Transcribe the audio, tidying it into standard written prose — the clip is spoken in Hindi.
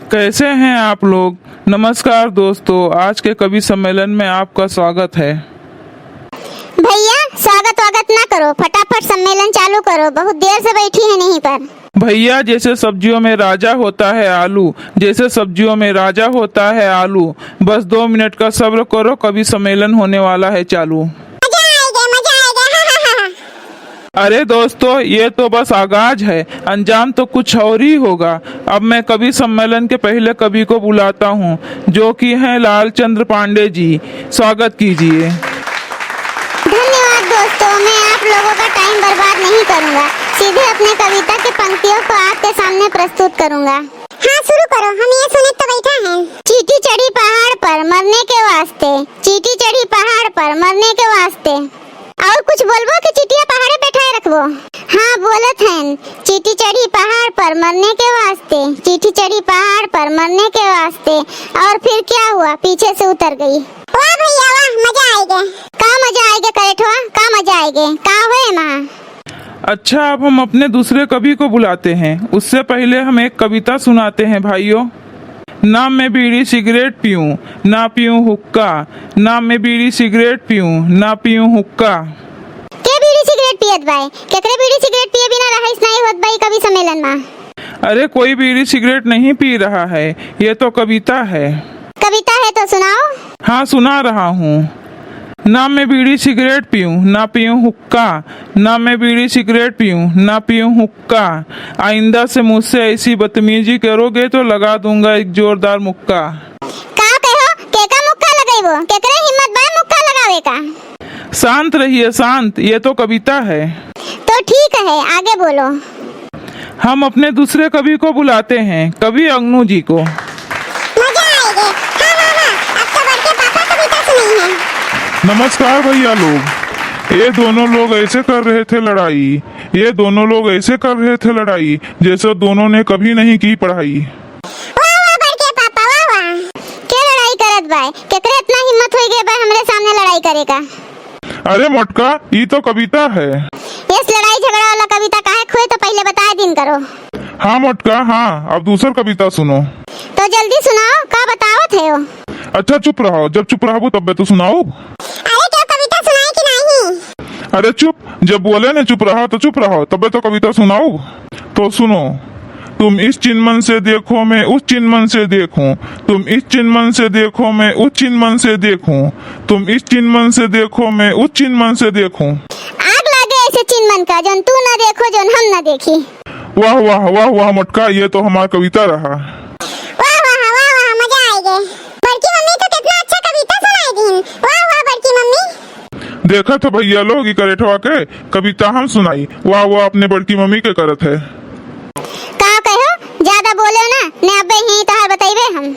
कैसे हैं आप लोग। नमस्कार दोस्तों, आज के कवि सम्मेलन में आपका स्वागत है। भैया स्वागत ना करो, फटाफट सम्मेलन चालू करो, बहुत देर से बैठी है नहीं पर। भैया जैसे सब्जियों में राजा होता है आलू, जैसे सब्जियों में राजा होता है आलू, बस 2 मिनट का सब्र करो, कवि सम्मेलन होने वाला है चालू। मजा आएगा। अरे दोस्तों, ये तो बस आगाज है, अंजाम तो कुछ और ही होगा। अब मैं कवि सम्मेलन के पहले कवि को बुलाता हूँ, जो कि हैं लालचंद्र पांडे जी। स्वागत कीजिए। धन्यवाद दोस्तों, मैं आप लोगों का टाइम बर्बाद नहीं करूँगा, सीधे अपने कविता के पंक्तियों को आपके सामने प्रस्तुत करूँगा। हाँ शुरू करो, हम ये सुने तो बैठा है। चींटी चढ़ी पहाड़ पर मरने के वास्ते, चींटी चढ़ी पहाड़ पर मरने के वास्ते। और कुछ बोलबो कि चिटिया पहाड़े बैठाए रखबो? हाँ बोलत हैं, चींटी चढ़ी पहाड़ पर मरने के वास्ते, चींटी चढ़ी पहाड़ पर मरने के वास्ते। और फिर क्या हुआ, पीछे से उतर गई। वाह भैया वाह, मजा आएगा। का मजा आएगा करेठवा, का मजा आएगा, का होए माँ। अच्छा, अब हम अपने दूसरे कवि को बुलाते हैं। उससे पहले हम एक कविता सुनाते हैं भाइयों। ना मैं बीड़ी सिगरेट पीऊं, ना पीऊं हुक्का, ना मैं बीड़ी सिगरेट पीऊं, ना पीऊं हुक्का। के बीड़ी सिगरेट पियत बाई, केकरे बीड़ी सिगरेट पिए बिना रहिस नहीं होत बाई कवि सम्मेलन में। अरे कोई बीड़ी सिगरेट नहीं पी रहा है, ये तो कविता है। कविता है तो सुनाओ। हाँ सुना रहा हूँ। ना मैं बीड़ी सिगरेट पीऊं, ना पीऊं हुक्का, ना मैं बीड़ी सिगरेट पीऊं, ना पीऊं हुक्का। आइंदा से मुझसे ऐसी बदतमीजी करोगे तो लगा दूंगा एक जोरदार मुक्का। का कहो, केका मुक्का लगाइबो, केकरे हिम्मत बा मुक्का लगावे का। शांत रहिए शांत, ये तो कविता है। तो ठीक है, आगे बोलो। हम अपने दूसरे कवि को बुलाते हैं, कवि अग्नू जी को। मजा आएगा। हाँ, अब तो बढ़ के पापा कविता सुनाई है। नमस्कार भैया लोग। ये दोनों लोग ऐसे कर रहे थे लड़ाई, ये दोनों लोग ऐसे कर रहे थे लड़ाई जैसे दोनों ने कभी नहीं की पढ़ाई। वाह वाह बड़के पापा, वाह वाह। क्या लड़ाई करत बाय, केकरे इतना हिम्मत होई गए बाय हमरे सामने लड़ाई करे का। अरे मटका, ये तो कविता है। इस लड़ाई झगड़ा वाला कविता काहे खोए तो पहले बताए दिन करो। हाँ मटका हाँ, अब दूसर कविता सुनो। तो जल्दी सुनाओ, का बतावत है वो। अच्छा चुप रहो, जब चुप रहो तब तो सुनाओ। अरे क्या कविता सुनाई कि नहीं? अरे चुप, जब बोले न चुप रहो तो चुप रहो, तब तो कविता सुनाओ। तो सुनो। तुम इस चिन्मन से देखो मैं उस चिन्मन से देखूं, तुम इस चिन्मन से देखो मैं उस चिन्मन से देखूं, तुम इस चिन्मन से देखो मैं उस चिन्मन से देखूं। आग लागे ऐसे चिन्मन का, जोन तू न देखो जोन हम न देखी। वाह वाह वाह वाह मटका, ये तो हमारा कविता रहा। वाह वाह वाह वाह, मजा आएगा। बड़की मम्मी तो कितना अच्छा कविता सुनाई दिन। वाह वाह बड़की मम्मी। देखा था भैया लोग ई करेठवा के कविता हम सुनाई, वाह वाह अपने बड़की मम्मी के करत है। का कहो, ज्यादा बोलो ना, ने अबे ही तहार बताइबे हम।